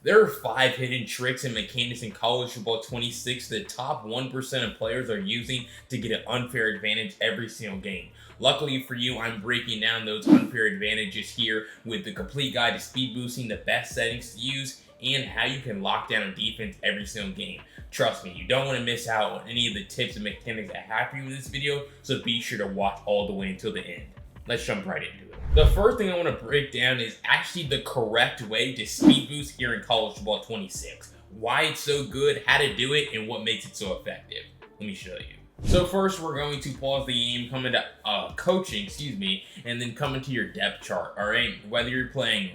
There are 5 hidden tricks and mechanics in college football 26 the top 1% of players are using to get an unfair advantage every single game. Luckily for you, I'm breaking down those unfair advantages here with the complete guide to speed boosting, the best settings to use, and how you can lock down a defense every single game. Trust me, you don't want to miss out on any of the tips and mechanics I have for you in this video, so be sure to watch all the way until the end. Let's jump right into it. The first thing I want to break down is actually the correct way to speed boost here in college football 26. Why it's so good, how to do it, and what makes it so effective. Let me show you. So first, we're going to pause the game, come into coaching, and then come into your depth chart, all right? Whether you're playing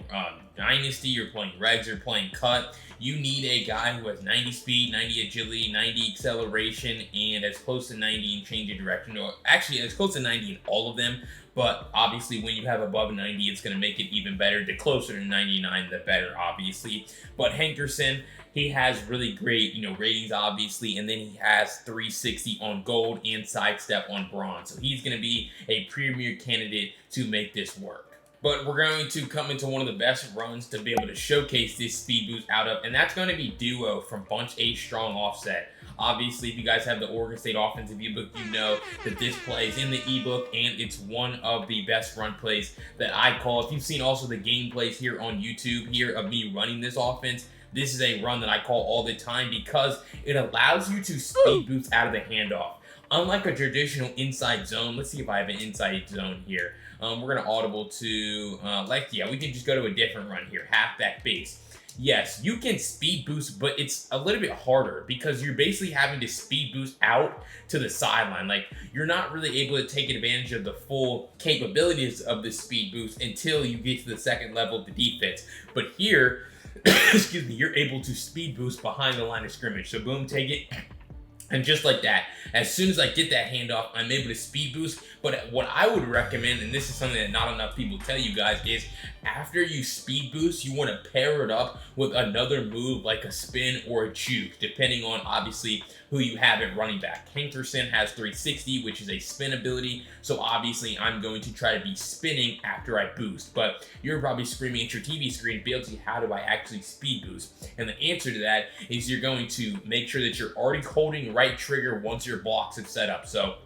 Dynasty, you're playing Regs, or playing Cut, you need a guy who has 90 speed, 90 agility, 90 acceleration, and as close to 90 in change of direction, or actually as close to 90 in all of them. But obviously, when you have above 90, it's going to make it even better. The closer to 99, the better, obviously. But Hankerson, he has really great, ratings, obviously, and then he has 360 on gold and sidestep on bronze. So he's going to be a premier candidate to make this work. But we're going to come into one of the best runs to be able to showcase this speed boost out of, and that's going to be Duo from Bunch A Strong Offset. Obviously, if you guys have the Oregon State Offensive ebook, you know that this play is in the ebook, and it's one of the best run plays that I call. If you've seen also the gameplays here on YouTube here of me running this offense, this is a run that I call all the time because it allows you to speed boost out of the handoff. Unlike a traditional inside zone, let's see if I have an inside zone here. We're going to audible to, we can just go to a different run here, halfback base. Yes, you can speed boost, but it's a little bit harder because you're basically having to speed boost out to the sideline. Like, you're not really able to take advantage of the full capabilities of the speed boost until you get to the second level of the defense. But here, you're able to speed boost behind the line of scrimmage. So boom, take it. And just like that, as soon as I get that handoff, I'm able to speed boost. But what I would recommend, and this is something that not enough people tell you guys, is after you speed boost, you want to pair it up with another move like a spin or a juke, depending on obviously who you have at running back. Hankerson has 360, which is a spin ability. So obviously I'm going to try to be spinning after I boost. But you're probably screaming at your TV screen, BLT, how do I actually speed boost? And the answer to that is you're going to make sure that you're already holding right trigger once your blocks have set up. So,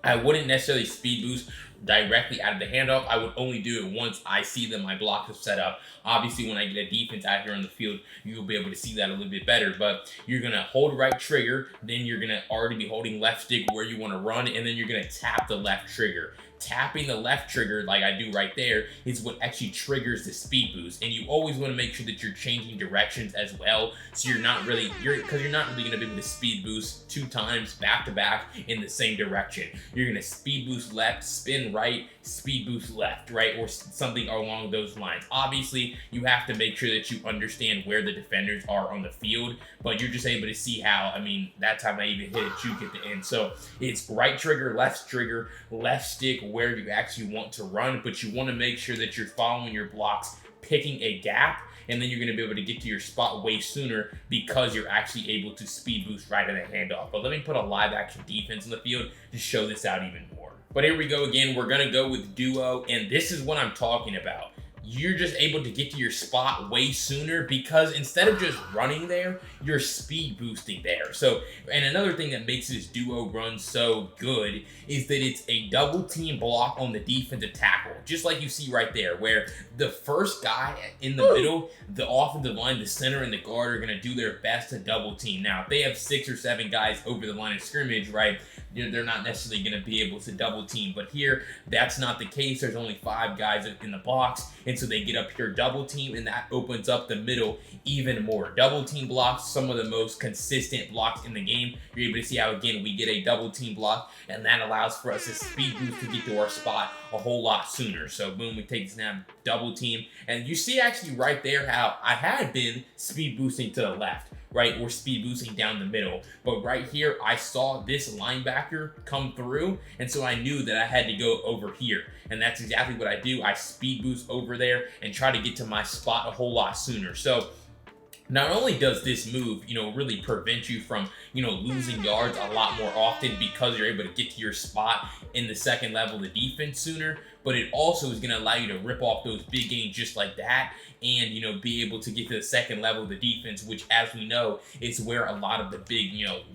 I wouldn't necessarily speed boost directly out of the handoff. I would only do it once I see that my blocks have set up. Obviously, when I get a defense out here on the field, you'll be able to see that a little bit better. But you're going to hold right trigger, then you're going to already be holding left stick where you want to run, and then you're going to tap the left trigger. Tapping the left trigger like I do right there is what actually triggers the speed boost. And you always want to make sure that you're changing directions as well. So you're not really going to be able to speed boost 2 times back to back in the same direction. You're going to speed boost left, spin right, speed boost left, right? Or something along those lines. Obviously, you have to make sure that you understand where the defenders are on the field, but you're just able to see how, that's how I even hit a juke at the end. So it's right trigger, left stick, where you actually want to run, but you want to make sure that you're following your blocks, picking a gap, and then you're going to be able to get to your spot way sooner because you're actually able to speed boost right at the handoff. But let me put a live action defense in the field to show this out even more. But here we go again. We're going to go with Duo, and this is what I'm talking about. You're just able to get to your spot way sooner because instead of just running there, you're speed boosting there. So, and another thing that makes this Duo run so good is that it's a double team block on the defensive tackle. Just like you see right there, where the first guy in the middle, the offensive line, the center, and the guard are going to do their best to double team. Now, if they have 6 or 7 guys over the line of scrimmage, right, they're not necessarily going to be able to double team. But here, that's not the case. There's only 5 guys in the box. And so they get up here double team, and that opens up the middle even more. Double team blocks, some of the most consistent blocks in the game. You're able to see how, again, we get a double team block, and that allows for us to speed boost to get to our spot a whole lot sooner. So boom, we take snap, double team, and you see actually right there how I had been speed boosting to the left, right, or speed boosting down the middle. But right here, I saw this linebacker come through, and so I knew that I had to go over here. And that's exactly what I do. I speed boost over there and try to get to my spot a whole lot sooner. So not only does this move, really prevent you from, losing yards a lot more often because you're able to get to your spot in the second level of the defense sooner, but it also is going to allow you to rip off those big gains just like that, and be able to get to the second level of the defense, which, as we know, is where a lot of the big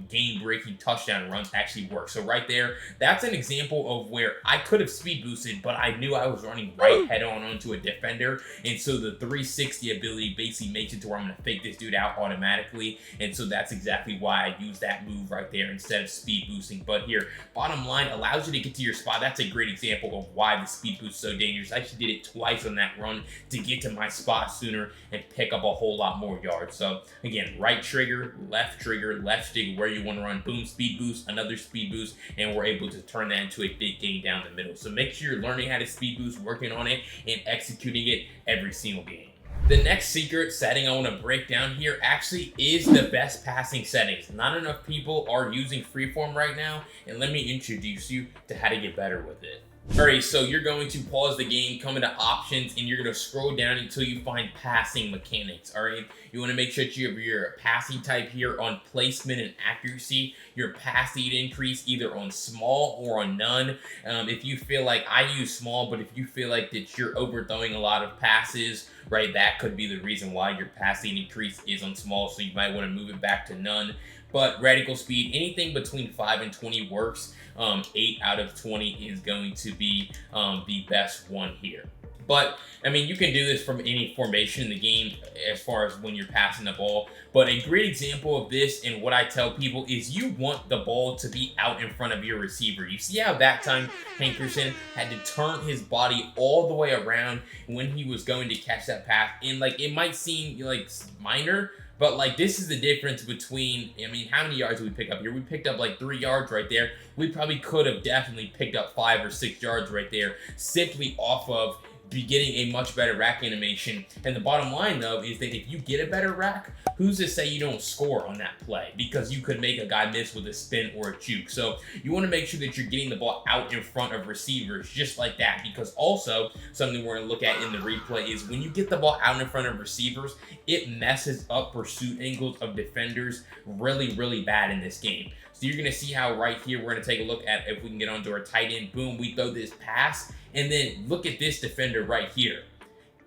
game-breaking touchdown runs actually work. So right there, that's an example of where I could have speed boosted, but I knew I was running right head on onto a defender, and so the 360 ability basically makes it to where I'm going to fake this dude out automatically, and so that's exactly why I use that move right there instead of speed boosting. But here, bottom line, allows you to get to your spot. That's a great example of why the speed boost is so dangerous. I actually did it twice on that run to get to my spot sooner and pick up a whole lot more yards. So again, right trigger, left stick, where you want to run, boom, speed boost, another speed boost, and we're able to turn that into a big gain down the middle. So make sure you're learning how to speed boost, working on it, and executing it every single game. The next secret setting I want to break down here actually is the best passing settings. Not enough people are using freeform right now, and let me introduce you to how to get better with it. Alright, so you're going to pause the game, come into options, and you're going to scroll down until you find passing mechanics. Alright, you want to make sure that you have your passing type here on placement and accuracy, your pass speed increase either on small or on none. If you feel like, I use small, but if you feel like that you're overthrowing a lot of passes, right, that could be the reason why your passing increase is on small, so you might want to move it back to none. But radical speed, anything between 5 and 20 works. 8 out of 20 is going to be the best one here. But, I mean, you can do this from any formation in the game as far as when you're passing the ball. But a great example of this, and what I tell people, is you want the ball to be out in front of your receiver. You see how that time Hankerson had to turn his body all the way around when he was going to catch that pass. And, like, it might seem, like, minor, but, like, this is the difference between, I mean, how many yards did we pick up here? We picked up, like, 3 yards right there. We probably could have definitely picked up 5 or 6 yards right there simply off of getting a much better rack animation. And the bottom line, though, is that if you get a better rack, who's to say you don't score on that play? Because you could make a guy miss with a spin or a juke. So you want to make sure that you're getting the ball out in front of receivers just like that. Because also, something we're going to look at in the replay is when you get the ball out in front of receivers, it messes up pursuit angles of defenders really, really bad in this game. So you're going to see how right here, we're going to take a look at if we can get onto our tight end. Boom, we throw this pass. And then look at this defender right here.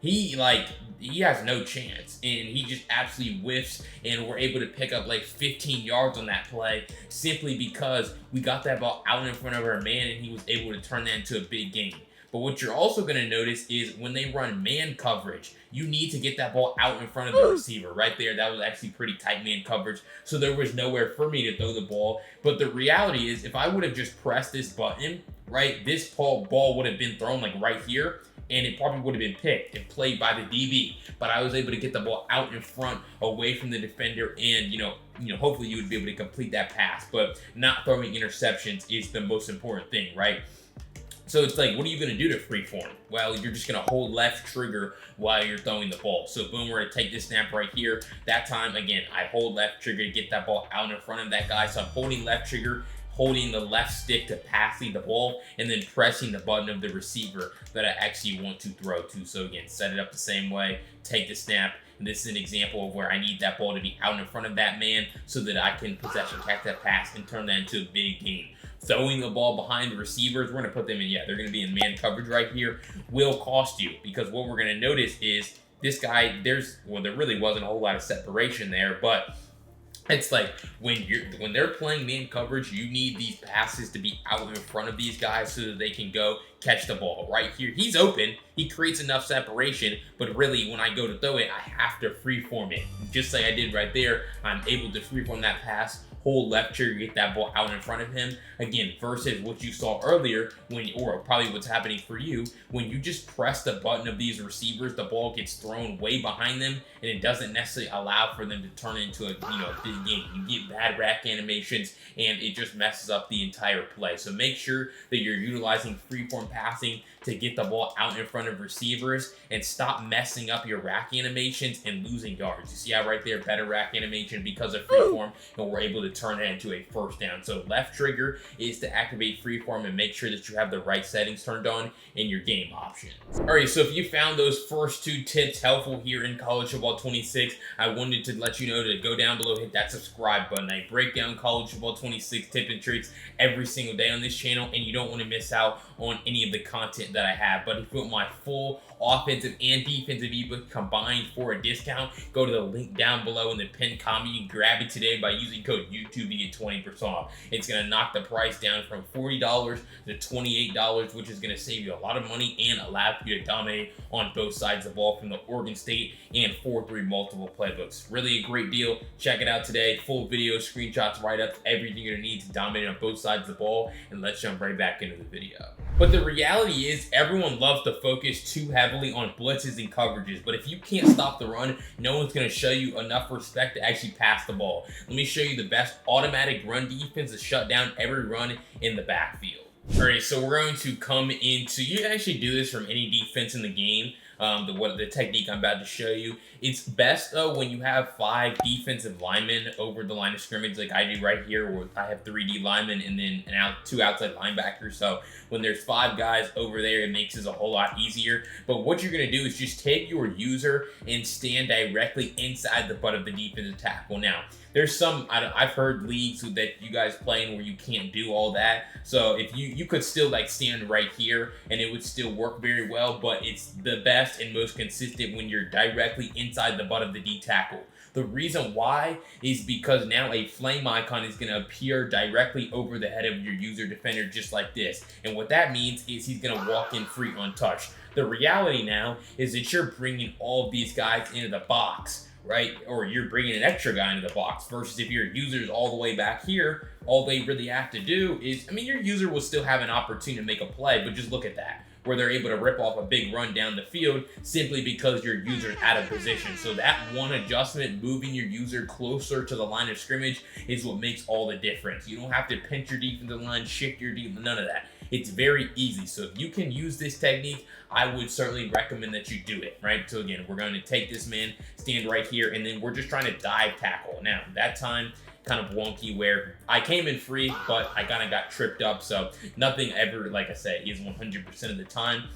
He has no chance, and he just absolutely whiffs, and we're able to pick up like 15 yards on that play simply because we got that ball out in front of our man, and he was able to turn that into a big gain. But what you're also going to notice is when they run man coverage, you need to get that ball out in front of the receiver. Right there, that was actually pretty tight man coverage, so there was nowhere for me to throw the ball. But the reality is, if I would have just pressed this button, right, this ball would have been thrown like right here, and it probably would have been picked and played by the DB. But I was able to get the ball out in front, away from the defender, and hopefully you would be able to complete that pass. But not throwing interceptions is the most important thing, right? So it's like, what are you going to do to freeform? Well, you're just going to hold left trigger while you're throwing the ball. So boom, we're going to take this snap right here. That time, again, I hold left trigger to get that ball out in front of that guy. So I'm holding left trigger, holding the left stick to passing the ball, and then pressing the button of the receiver that I actually want to throw to. So again, set it up the same way, take the snap. And this is an example of where I need that ball to be out in front of that man so that I can possession catch that pass and turn that into a big gain. Throwing the ball behind the receivers, we're going to put them in, they're going to be in man coverage right here, will cost you, because what we're going to notice is this guy, there really wasn't a whole lot of separation there, but it's like when they're playing man coverage, you need these passes to be out in front of these guys so that they can go catch the ball. Right here, he's open, he creates enough separation, but really when I go to throw it, I have to freeform it. Just like I did right there, I'm able to freeform that pass, hold left trigger, get that ball out in front of him. Again, versus what you saw earlier, or probably what's happening for you, when you just press the button of these receivers, the ball gets thrown way behind them, and it doesn't necessarily allow for them to turn into a big game. You get bad rack animations, and it just messes up the entire play. So make sure that you're utilizing freeform passing to get the ball out in front of receivers, and stop messing up your rack animations and losing yards. You see how right there, better rack animation because of freeform, and we're able to turn that into a first down. So left trigger is to activate freeform and make sure that you have the right settings turned on in your game options. All right, so if you found those first 2 tips helpful here in College Football 26, I wanted to let you know to go down below, hit that subscribe button. I break down College Football 26 tip and tricks every single day on this channel, and you don't want to miss out on any of the content kit that I have, but if you want my full offensive and defensive ebook combined for a discount, go to the link down below in the pinned comment. You can grab it today by using code YouTube to get 20% off. It's going to knock the price down from $40 to $28, which is going to save you a lot of money and allow you to dominate on both sides of the ball from the Oregon State and 4-3 multiple playbooks. Really a great deal. Check it out today. Full video, screenshots, write-ups, everything you're going to need to dominate on both sides of the ball. And let's jump right back into the video. But the reality is everyone loves to focus too heavily on blitzes and coverages. But if you can't stop the run, no one's going to show you enough respect to actually pass the ball. Let me show you the best automatic run defense to shut down every run in the backfield. All right, so we're going to come into, you can actually do this from any defense in the game. The technique I'm about to show you. It's best though when you have 5 defensive linemen over the line of scrimmage, like I do right here, where I have 3D linemen and then 2 outside linebackers. So when there's 5 guys over there, it makes it a whole lot easier. But what you're gonna do is just take your user and stand directly inside the butt of the defensive tackle. Now, there's some, I've heard leagues that you guys play in where you can't do all that. So if you could still like stand right here and it would still work very well, but it's the best and most consistent when you're directly inside the butt of the D tackle. The reason why is because now a flame icon is going to appear directly over the head of your user defender just like this. And what that means is he's going to walk in free untouched. The reality now is that you're bringing all of these guys into the box, right? Or you're bringing an extra guy into the box versus if your user's all the way back here, all they really have to do is, I mean, your user will still have an opportunity to make a play, but just look at that, where they're able to rip off a big run down the field simply because your user's out of position. So that one adjustment, moving your user closer to the line of scrimmage, is what makes all the difference. You don't have to pinch your defensive line, shift your defense, none of that. It's very easy. So if you can use this technique, I would certainly recommend that you do it, right? So again, we're going to take this man, stand right here, and then we're just trying to dive tackle. Now, that time, kind of wonky where I came in free, but I kind of got tripped up. So nothing ever, like I said, is 100% of the time,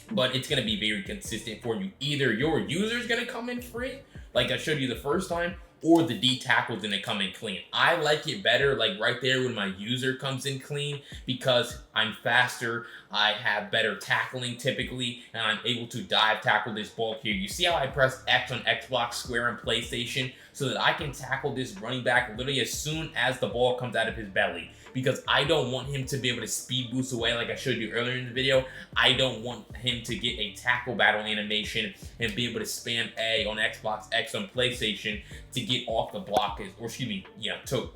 but it's going to be very consistent for you. Either your user is going to come in free, like I showed you the first time, or the D tackle is going to come in clean. I like it better like right there when my user comes in clean because I'm faster, I have better tackling typically, and I'm able to dive tackle this ball here. You see how I press X on Xbox, square on PlayStation, so that I can tackle this running back literally as soon as the ball comes out of his belly, because I don't want him to be able to speed boost away like I showed you earlier in the video. I don't want him to get a tackle battle animation and be able to spam A on Xbox, X on PlayStation to get off the block, to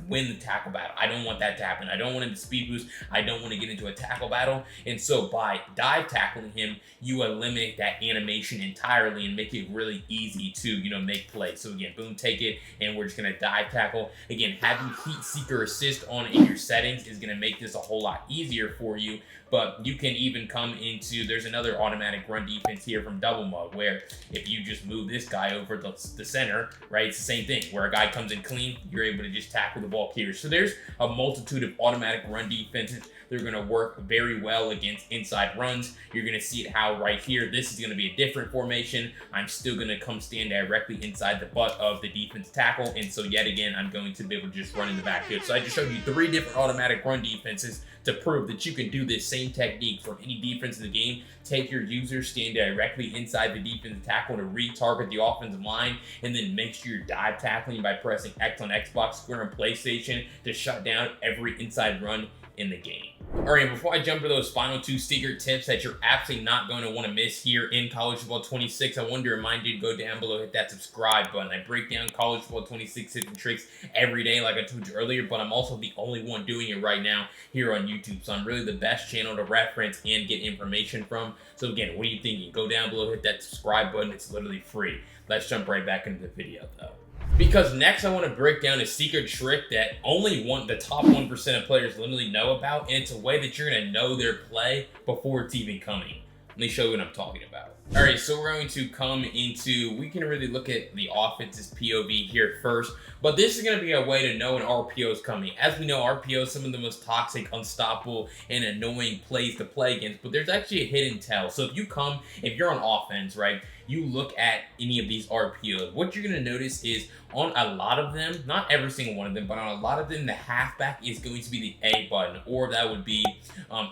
win the tackle battle. I don't want that to happen. I don't want him to speed boost. I don't want to get into a tackle battle. And so by dive tackling him, you eliminate that animation entirely and make it really easy to, make plays. So again, boom, take it, and we're just going to dive tackle. Again, having Heat Seeker Assist on in your settings is going to make this a whole lot easier for you. But you can even come into, there's another automatic run defense here from Double Mug, where if you just move this guy over the center, right, it's the same thing, where a guy comes in clean, you're able to just tackle the ball here. So there's a multitude of automatic run defenses. They're going to work very well against inside runs. You're going to see it how right here, this is going to be a different formation. I'm still going to come stand directly inside the butt of the defense tackle. And so yet again, I'm going to be able to just run in the backfield. So I just showed you 3 different automatic run defenses to prove that you can do this same technique from any defense in the game. Take your user, stand directly inside the defensive tackle to retarget the offensive line, and then make sure you're dive tackling by pressing X on Xbox, square on PlayStation to shut down every inside run in the game. All right, before I jump to those final 2 secret tips that you're absolutely not going to want to miss here in College Football 26, I wanted to remind you to go down below, hit that subscribe button. I break down College Football 26 tips and tricks every day, like I told you earlier, but I'm also the only one doing it right now here on YouTube. So I'm really the best channel to reference and get information from. So again, what are you thinking? Go down below, hit that subscribe button. It's literally free. Let's jump right back into the video though. Because next I want to break down a secret trick that only the top 1% of players literally know about, and it's a way that you're going to know their play before it's even coming. Let me show you what I'm talking about. All right, so we're going to come into, we can really look at the offense's POV here first, but this is going to be a way to know an RPO is coming. As we know, RPO is some of the most toxic, unstoppable, and annoying plays to play against, but there's actually a hidden tell. So if you're on offense, right, you look at any of these RPOs, what you're going to notice is on a lot of them, not every single one of them, but on a lot of them, the halfback is going to be the A button, or that would be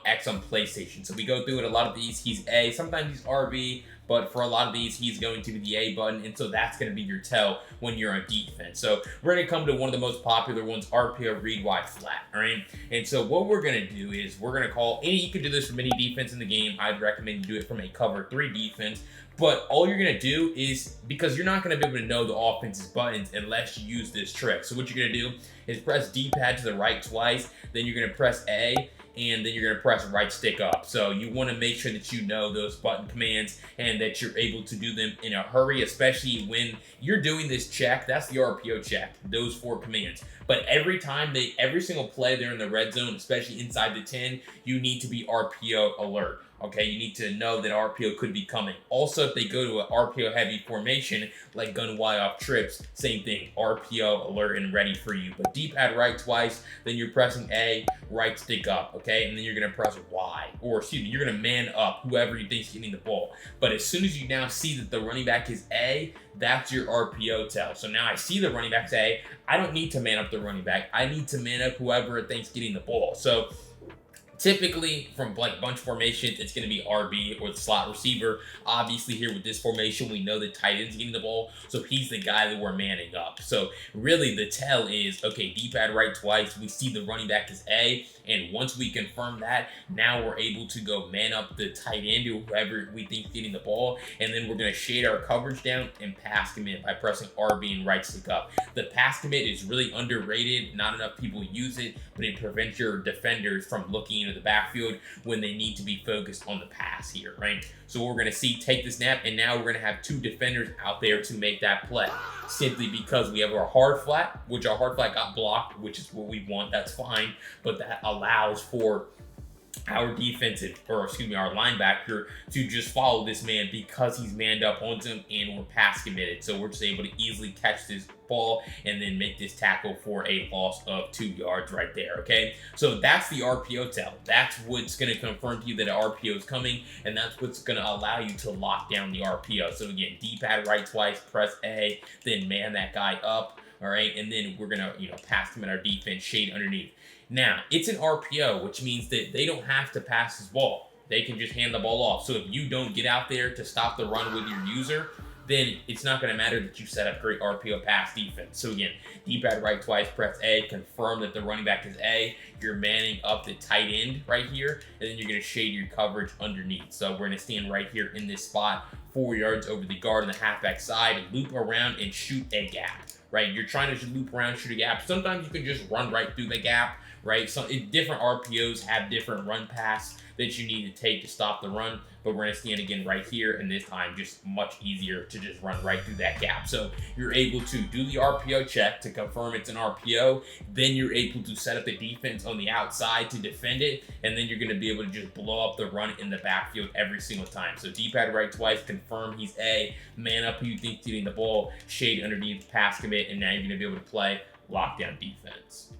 X on PlayStation. So we go through it. A lot of these, he's A, sometimes he's RB, but for a lot of these, he's going to be the A button, and so that's going to be your tell when you're on defense. So we're going to come to one of the most popular ones, RPO read wide flat, all right? And so what we're going to do is we're going to call any, you can do this from any defense in the game. I'd recommend you do it from a cover 3 defense. But all you're going to do is, because you're not going to be able to know the offense's buttons unless you use this trick. So what you're going to do is press D-pad to the right twice, then you're going to press A, and then you're going to press right stick up. So you want to make sure that you know those button commands and that you're able to do them in a hurry, especially when you're doing this check. That's the RPO check, those 4 commands. But every single play they're in the red zone, especially inside the 10, you need to be RPO alert. Okay, you need to know that RPO could be coming. Also, if they go to an RPO heavy formation, like gun Y off trips, same thing, RPO alert and ready for you. But D-pad right twice, then you're pressing A, right stick up, okay? And then you're gonna press Y, or excuse me, you're gonna man up whoever you think's getting the ball. But as soon as you now see that the running back is A, that's your RPO tell. So now I see the running back's A, I don't need to man up the running back. I need to man up whoever I think's getting the ball. So typically, from like bunch formations, it's going to be RB or the slot receiver. Obviously, here with this formation, we know the tight end's getting the ball, so he's the guy that we're manning up. So really, the tell is, okay, D-pad right twice, we see the running back is A, and once we confirm that, now we're able to go man up the tight end or whoever we think is getting the ball, and then we're going to shade our coverage down and pass commit by pressing RB and right stick up. The pass commit is really underrated. Not enough people use it, but it prevents your defenders from looking into the backfield when they need to be focused on the pass here, right? So we're going to see take the snap, and now we're going to have 2 defenders out there to make that play, simply because we have our hard flat, which our hard flat got blocked, which is what we want. That's fine, but that allows for our defensive, or excuse me, our linebacker to just follow this man because he's manned up onto him and we're pass committed. So we're just able to easily catch this ball and then make this tackle for a loss of 2 yards right there, okay? So that's the RPO tell. That's what's going to confirm to you that an RPO is coming, and that's what's going to allow you to lock down the RPO. So again, D-pad right twice, press A, then man that guy up, all right? And then we're going to, pass him in our defense, shade underneath. Now, it's an RPO, which means that they don't have to pass this ball. They can just hand the ball off. So if you don't get out there to stop the run with your user, then it's not going to matter that you set up great RPO pass defense. So again, D-pad right twice, press A, confirm that the running back is A. You're manning up the tight end right here, and then you're going to shade your coverage underneath. So we're going to stand right here in this spot, 4 yards over the guard on the halfback side, loop around and shoot a gap, right? You're trying to loop around, shoot a gap. Sometimes you can just run right through the gap, right? So different RPOs have different run paths that you need to take to stop the run, but we're going to stand again right here, and this time just much easier to just run right through that gap. So you're able to do the RPO check to confirm it's an RPO, then you're able to set up the defense on the outside to defend it, and then you're going to be able to just blow up the run in the backfield every single time. So D-pad right twice, confirm he's A, man up who you think's getting the ball, shade underneath, pass commit, and now you're going to be able to play lockdown defense.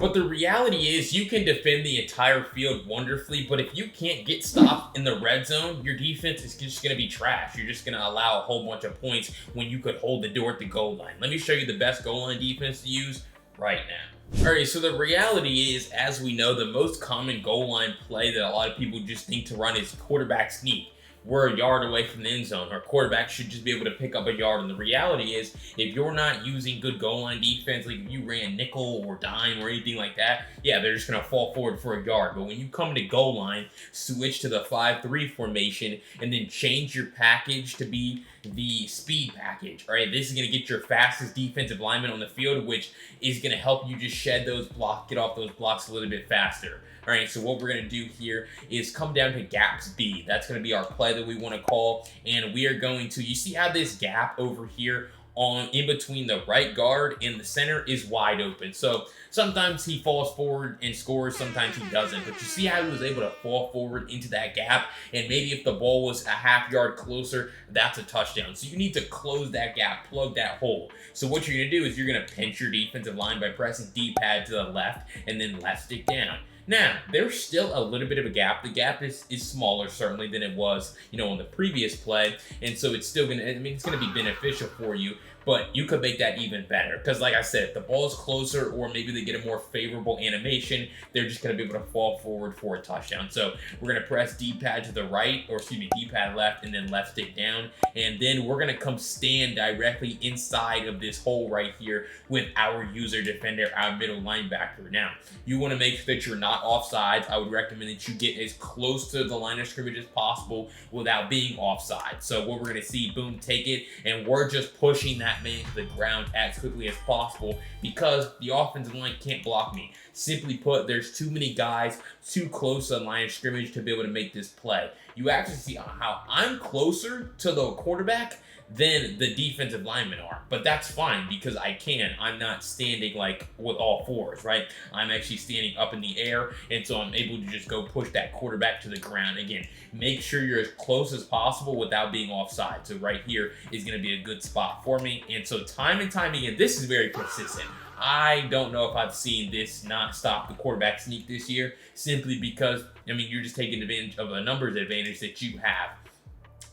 But the reality is you can defend the entire field wonderfully, but if you can't get stopped in the red zone, your defense is just going to be trash. You're just going to allow a whole bunch of points when you could hold the door at the goal line. Let me show you the best goal line defense to use right now. All right, so the reality is, as we know, the most common goal line play that a lot of people just think to run is quarterback sneak. We're a yard away from the end zone. Our quarterback should just be able to pick up a yard. And the reality is, if you're not using good goal line defense, like if you ran nickel or dime or anything like that, yeah, they're just going to fall forward for a yard. But when you come to goal line, switch to the 5-3 formation and then change your package to be the speed package. All right, this is going to get your fastest defensive lineman on the field, which is going to help you just shed those blocks, get off those blocks a little bit faster. All right, so what we're going to do here is come down to gaps B. That's going to be our play that we want to call. And we are going to, you see how this gap over here in between the right guard and the center is wide open. So sometimes he falls forward and scores, sometimes he doesn't. But you see how he was able to fall forward into that gap, and maybe if the ball was a half yard closer, that's a touchdown. So you need to close that gap, plug that hole. So what you're going to do is you're going to pinch your defensive line by pressing D-pad to the left and then left stick down. Now, there's still a little bit of a gap. The gap is smaller, certainly, than it was, on the previous play. And so it's still going to, it's going to be beneficial for you. But you could make that even better. Because like I said, if the ball is closer or maybe they get a more favorable animation, they're just going to be able to fall forward for a touchdown. So we're going to press D-pad to the right, or excuse me, D-pad left, and then left stick down. And then we're going to come stand directly inside of this hole right here with our user defender, our middle linebacker. Now, you want to make sure that you're not offsides. I would recommend that you get as close to the line of scrimmage as possible without being offside. So what we're going to see, boom, take it, and we're just pushing that man to the ground as quickly as possible because the offensive line can't block me. Simply put, there's too many guys too close to the line of scrimmage to be able to make this play. You actually see how I'm closer to the quarterback than the defensive linemen are. But that's fine because I can. I'm not standing like with all fours, right? I'm actually standing up in the air, and so I'm able to just go push that quarterback to the ground. Again, make sure you're as close as possible without being offside. So right here is going to be a good spot for me. And so time and time again, this is very consistent. I don't know if I've seen this not stop the quarterback sneak this year, simply because, you're just taking advantage of a numbers advantage that you have.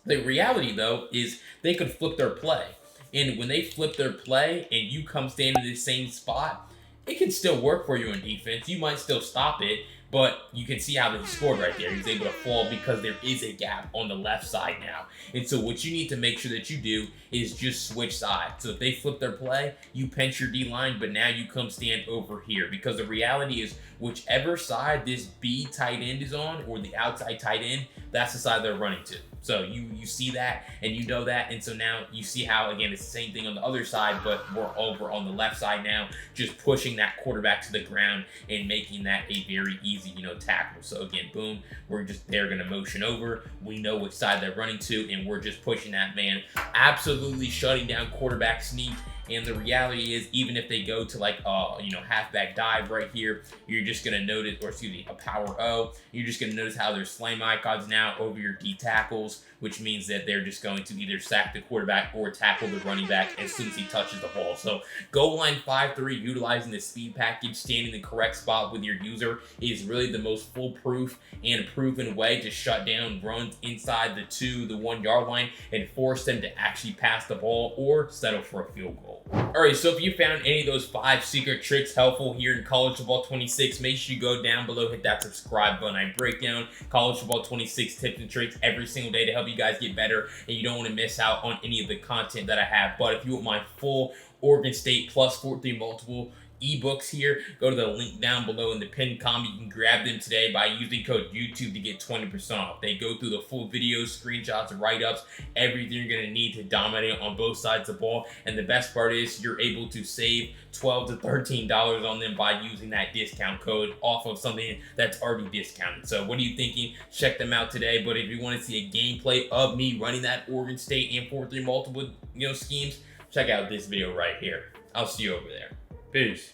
The reality, though, is they could flip their play. And when they flip their play and you come stand in the same spot, it can still work for you on defense. You might still stop it, but you can see how he scored right there. He's able to fall because there is a gap on the left side now. And so what you need to make sure that you do is just switch sides. So if they flip their play, you pinch your D-line, but now you come stand over here. Because the reality is, whichever side this B tight end is on, or the outside tight end, that's the side they're running to. So you see that and you know that, and so now you see how, again, it's the same thing on the other side, but we're over on the left side now, just pushing that quarterback to the ground and making that a very easy, tackle. So again, boom, they're gonna motion over. We know which side they're running to, and we're just pushing that man, absolutely shutting down quarterback sneak. And the reality is, even if they go to like halfback dive right here, you're just gonna notice, or excuse me, a power O, you're just gonna notice how there's flame icons now over your D tackles, which means that they're just going to either sack the quarterback or tackle the running back as soon as he touches the ball. So goal line 5-3, utilizing the speed package, standing in the correct spot with your user, is really the most foolproof and proven way to shut down runs inside the 1 yard line and force them to actually pass the ball or settle for a field goal. Alright, so if you found any of those 5 secret tricks helpful here in College Football 26, make sure you go down below, hit that subscribe button. I break down College Football 26 tips and tricks every single day to help you guys get better, and you don't want to miss out on any of the content that I have. But if you want my full Oregon State plus 14 multiple ebooks here, go to the link down below in the pinned comment. You can grab them today by using code YouTube to get 20% off. They go through the full videos, screenshots, write-ups, everything you're going to need to dominate on both sides of the ball. And the best part is you're able to save $12 to $13 on them by using that discount code off of something that's already discounted. So what are you thinking? Check them out today. But if you want to see a gameplay of me running that Oregon State and 4-3 multiple schemes, check out this video right here. I'll see you over there. Peace.